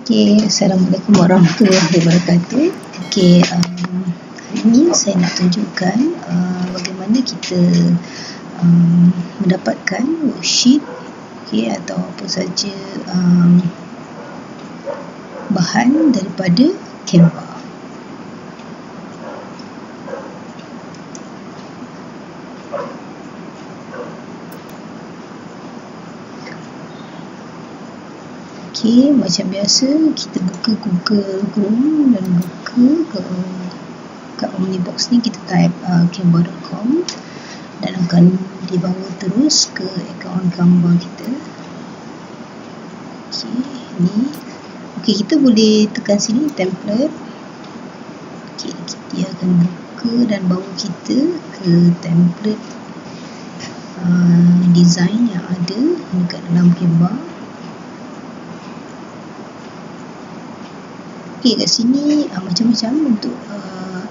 Okey, Assalamualaikum warahmatullahi wabarakatuh. Okey, hari ini saya nak tunjukkan bagaimana kita mendapatkan worksheet, okey, atau apa saja bahan daripada Canva. Okey, macam biasa kita buka Google Chrome dan buka kat Omnibox ni kita type canva.com dan akan dibawa terus ke akaun Canva kita. Okey, ni. Okey, kita boleh tekan sini template. Okey, dia akan buka dan bawa kita ke template design yang ada dekat dalam Canva. Okay, kat sini macam-macam untuk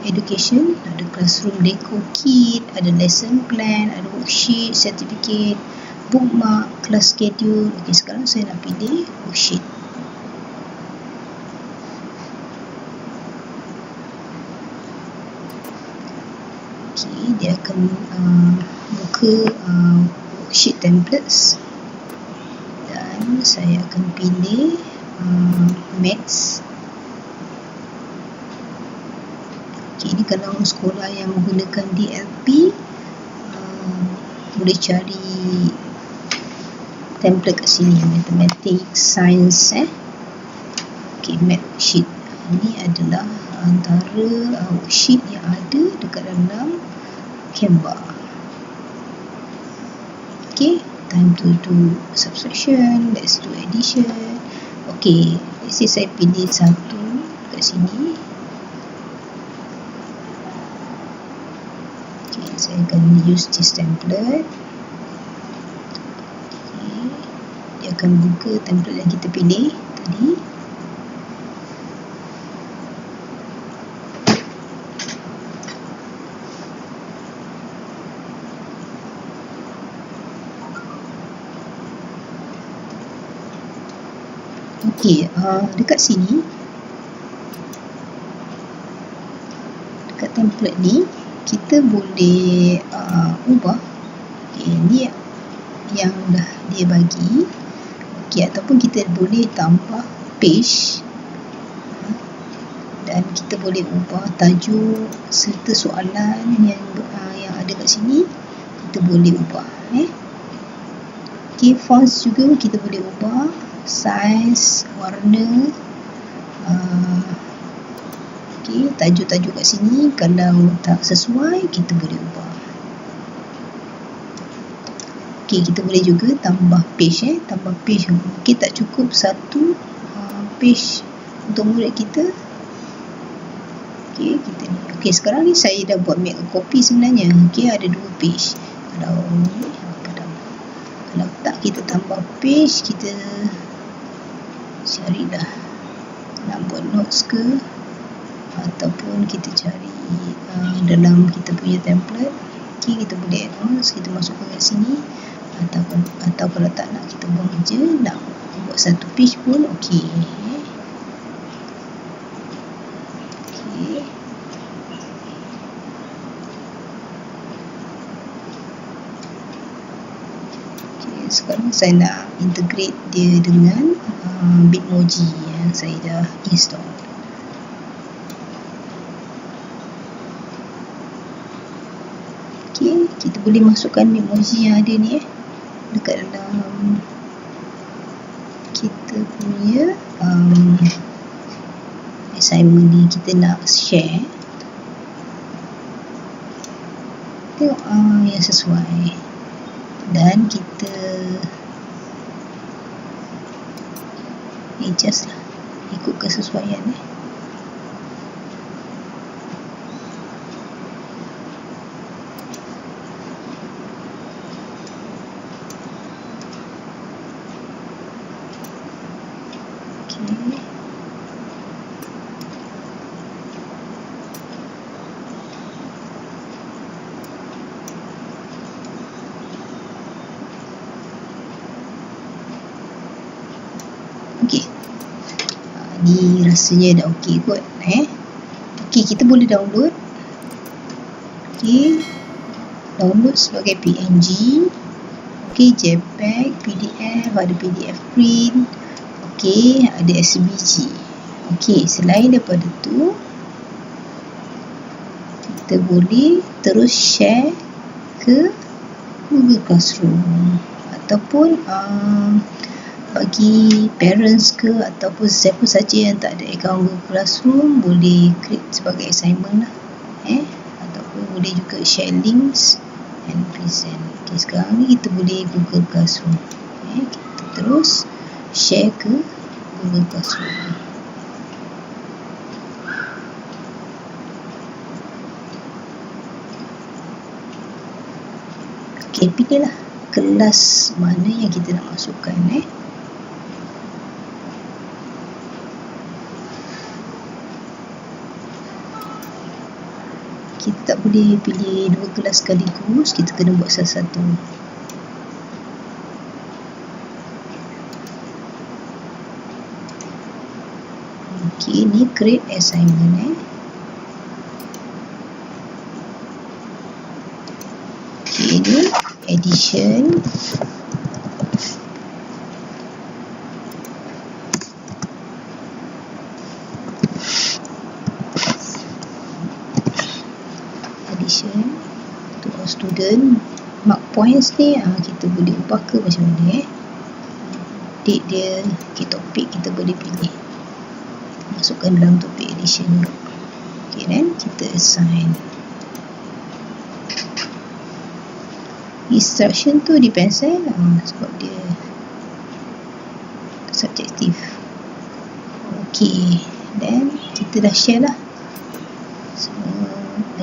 education. Ada classroom deco kit, ada lesson plan, ada worksheet, certificate, bookmark, class schedule. Okay, sekarang saya nak pilih worksheet. Okay, dia akan buka worksheet templates dan saya akan pilih maths. Okay, ini kalau sekolah yang menggunakan DLP boleh cari template kat sini, mathematics, science. Okay, math worksheet. Ini adalah antara worksheet yang ada dekat dalam Canva. Okay, time to do subtraction, let's do addition. Okay, saya pilih satu kat sini. Saya akan use this template. Okay. Dia akan buka template yang kita pilih tadi. Okey, dekat sini, dekat template ni kita boleh ubah. Okay, ni yang dah dia bagi. Okay, ataupun kita boleh tambah page dan kita boleh ubah tajuk serta soalan yang ada kat sini. Kita boleh ubah. Okay, fonts juga kita boleh ubah, size, warna. Okay, tajuk-tajuk kat sini kalau tak sesuai kita boleh ubah. Okay, kita boleh juga tambah page. Tambah page. Okay, tak cukup satu page untuk murid kita. Okay, kita ni. Okay, sekarang ni saya dah buat make a copy sebenarnya. Okay, ada 2 page. Kalau tak kita tambah page, kita carilah nak buat notes ke, ataupun kita cari dalam kita punya template. Okay, kita boleh add ons, kita masukkan kat sini, atau kalau tak nak kita buang je, nak buat satu page pun okey. Okay, sekarang saya nak integrate dia dengan Bitmoji yang saya dah install. Okay, kita boleh masukkan emoji yang ada ni dekat dalam kita punya assignment ni. Kita nak share, tengok yang sesuai dan kita adjust lah ikut kesesuaian. Ni rasanya dah okey kot. Okey, kita boleh download. Okey, download sebagai PNG. Okey, JPEG, PDF, ada PDF print. Okey, ada SVG. Okey, selain daripada tu, kita boleh terus share ke Google Classroom ataupun bagi parents ke ataupun siapa saja yang tak ada akaun Google Classroom boleh create sebagai assignment lah. Ataupun boleh juga share links and present. Okay, sekarang ni kita boleh Google Classroom. Kita terus share ke Google Classroom. Okay, pilihlah kelas mana yang kita nak masukkan. Kita tak boleh pilih 2 kelas sekaligus, kita kena buat salah satu. Okay, ni create assignment. Okay, ni addition. To all student. Mark points ni kita boleh ubah ke macam mana. Date dia, topik kita boleh pilih, masukkan dalam topik addition juga. Okay, dan kita assign. Instruction tu depends sebab dia subjektif. Okay, dan kita dah share lah. So,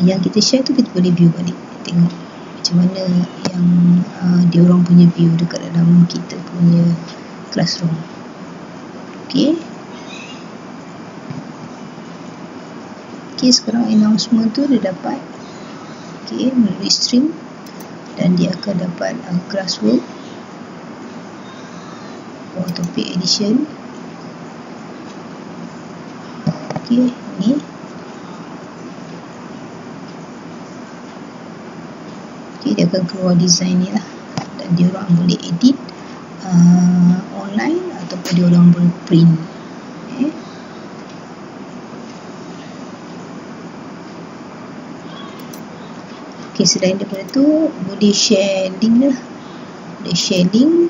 yang kita share tu kita boleh view balik, tengok macam mana yang dia orang punya view dekat dalam kita punya classroom. Okay. Okay, sekarang announcement tu dia dapat melalui stream dan dia akan dapat classwork topik edition. Okay, ni dia akan keluar design ni lah, dan dia orang boleh edit online ataupun dia orang boleh print. Okay, selain daripada tu boleh share link lah, boleh share link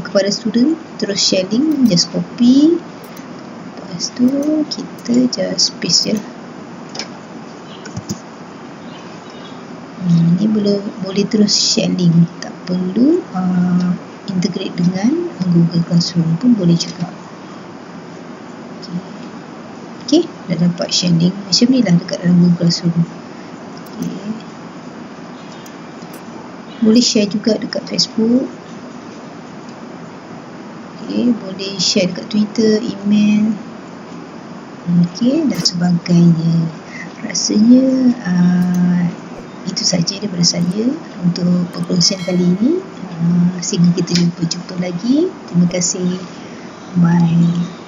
kepada student, terus share link, just copy, lepas tu kita just paste je lah. Ni boleh terus share link, tak perlu integrate dengan Google Classroom pun boleh juga. Okay, dah dapat share link macam ni lah dekat dalam Google Classroom. Okay. Boleh share juga dekat Facebook. Okay, boleh share dekat Twitter, email, dan sebagainya. Rasanya itu saja daripada saya untuk perkongsian kali ini. Sehingga kita jumpa lagi. Terima kasih. Bye.